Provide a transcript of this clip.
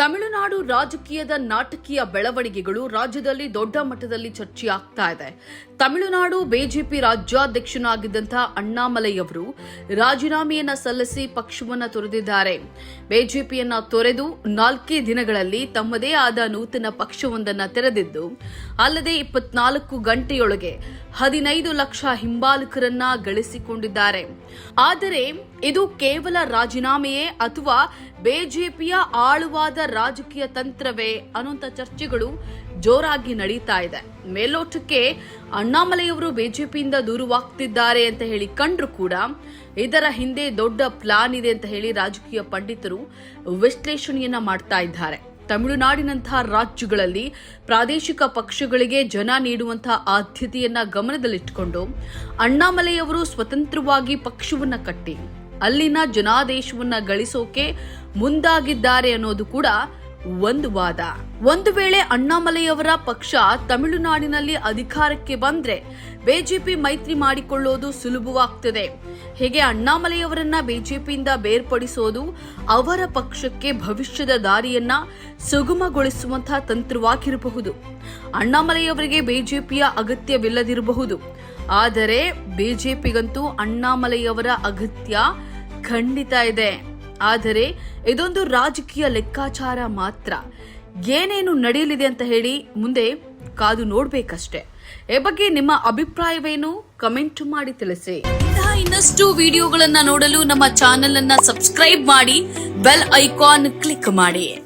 ತಮಿಳುನಾಡು ರಾಜಕೀಯದ ನಾಟಕೀಯ ಬೆಳವಣಿಗೆಗಳು ರಾಜ್ಯದಲ್ಲಿ ದೊಡ್ಡ ಮಟ್ಟದಲ್ಲಿ ಚರ್ಚೆಯಾಗ್ತಾ ಇದೆ. ತಮಿಳುನಾಡು ಬಿಜೆಪಿ ರಾಜ್ಯಾಧ್ಯಕ್ಷನಾಗಿದ್ದಂತಹ ಅಣ್ಣಾಮಲೈ ಅವರು ರಾಜೀನಾಮೆಯನ್ನ ಸಲ್ಲಿಸಿ ಪಕ್ಷವನ್ನ ತೊರೆದಿದ್ದಾರೆ. ಬಿಜೆಪಿಯನ್ನ ತೊರೆದು 4 ದಿನಗಳಲ್ಲಿ ತಮ್ಮದೇ ಆದ ನೂತನ ಪಕ್ಷವೊಂದನ್ನು ತೆರೆದಿದ್ದು, ಅಲ್ಲದೆ 24 ಗಂಟೆಯೊಳಗೆ 15 ಲಕ್ಷ ಹಿಂಬಾಲಕರನ್ನ ಗಳಿಸಿಕೊಂಡಿದ್ದಾರೆ. ಆದರೆ ಇದು ಕೇವಲ ರಾಜೀನಾಮೆಯೇ ಅಥವಾ ಬಿಜೆಪಿಯ ಆಳುವಾದ ರಾಜಕೀಯ ತಂತ್ರವೇ ಅನ್ನುವಂಥ ಚರ್ಚೆಗಳು ಜೋರಾಗಿ ನಡೀತಾ ಇದೆ. ಮೇಲ್ನೋಟಕ್ಕೆ ಅಣ್ಣಾಮಲೈಯವರು ಬಿಜೆಪಿಯಿಂದ ದೂರವಾಗ್ತಿದ್ದಾರೆ ಅಂತ ಹೇಳಿ ಕಂಡ್ರು ಕೂಡ ಇದರ ಹಿಂದೆ ದೊಡ್ಡ ಪ್ಲಾನ್ ಇದೆ ಅಂತ ಹೇಳಿ ರಾಜಕೀಯ ಪಂಡಿತರು ವಿಶ್ಲೇಷಣೆಯನ್ನ ಮಾಡ್ತಾ ಇದ್ದಾರೆ. ತಮಿಳುನಾಡಿನಂತಹ ರಾಜ್ಯಗಳಲ್ಲಿ ಪ್ರಾದೇಶಿಕ ಪಕ್ಷಗಳಿಗೆ ಜನ ನೀಡುವಂತಹ ಆದ್ಯತೆಯನ್ನ ಗಮನದಲ್ಲಿಟ್ಟುಕೊಂಡು ಅಣ್ಣಾಮಲೈಯವರು ಸ್ವತಂತ್ರವಾಗಿ ಪಕ್ಷವನ್ನ ಕಟ್ಟಿ ಅಲ್ಲಿನ ಜನಾದೇಶವನ್ನ ಗಳಿಸೋಕೆ ಮುಂದಾಗಿದ್ದಾರೆ ಅನ್ನೋದು ಕೂಡ ಒಂದು ವಾದ. ಒಂದು ವೇಳೆ ಅಣ್ಣಾಮಲೈಯವರ ಪಕ್ಷ ತಮಿಳುನಾಡಿನಲ್ಲಿ ಅಧಿಕಾರಕ್ಕೆ ಬಂದ್ರೆ ಬಿಜೆಪಿ ಮೈತ್ರಿ ಮಾಡಿಕೊಳ್ಳೋದು ಸುಲಭವಾಗ್ತದೆ. ಹೀಗೆ ಅಣ್ಣಾಮಲೈಯವರನ್ನ ಬಿಜೆಪಿಯಿಂದ ಬೇರ್ಪಡಿಸೋದು ಅವರ ಪಕ್ಷಕ್ಕೆ ಭವಿಷ್ಯದ ದಾರಿಯನ್ನ ಸುಗಮಗೊಳಿಸುವಂತಹ ತಂತ್ರವಾಗಿರಬಹುದು. ಅಣ್ಣಾಮಲೈಯವರಿಗೆ ಬಿಜೆಪಿಯ ಅಗತ್ಯವಿಲ್ಲದಿರಬಹುದು, ಆದರೆ ಬಿಜೆಪಿಗಂತೂ ಅಣ್ಣಾಮಲೈಯವರ ಅಗತ್ಯ ಖಂಡಿತ ಇದೆ. ಆದರೆ ಇದೊಂದು ರಾಜಕೀಯ ಲೆಕ್ಕಾಚಾರ ಮಾತ್ರ. ಏನೇನು ನಡೆಯಲಿದೆ ಅಂತ ಹೇಳಿ ಮುಂದೆ ಕಾದು ನೋಡ್ಬೇಕಷ್ಟೇ. ಈ ಬಗ್ಗೆ ನಿಮ್ಮ ಅಭಿಪ್ರಾಯವೇನು? ಕಮೆಂಟ್ ಮಾಡಿ ತಿಳಿಸಿ. ಇನ್ನಷ್ಟು ವಿಡಿಯೋಗಳನ್ನ ನೋಡಲು ನಮ್ಮ ಚಾನೆಲ್ ಅನ್ನ ಸಬ್ಸ್ಕ್ರೈಬ್ ಮಾಡಿ, ಬೆಲ್ ಐಕಾನ್ ಕ್ಲಿಕ್ ಮಾಡಿ.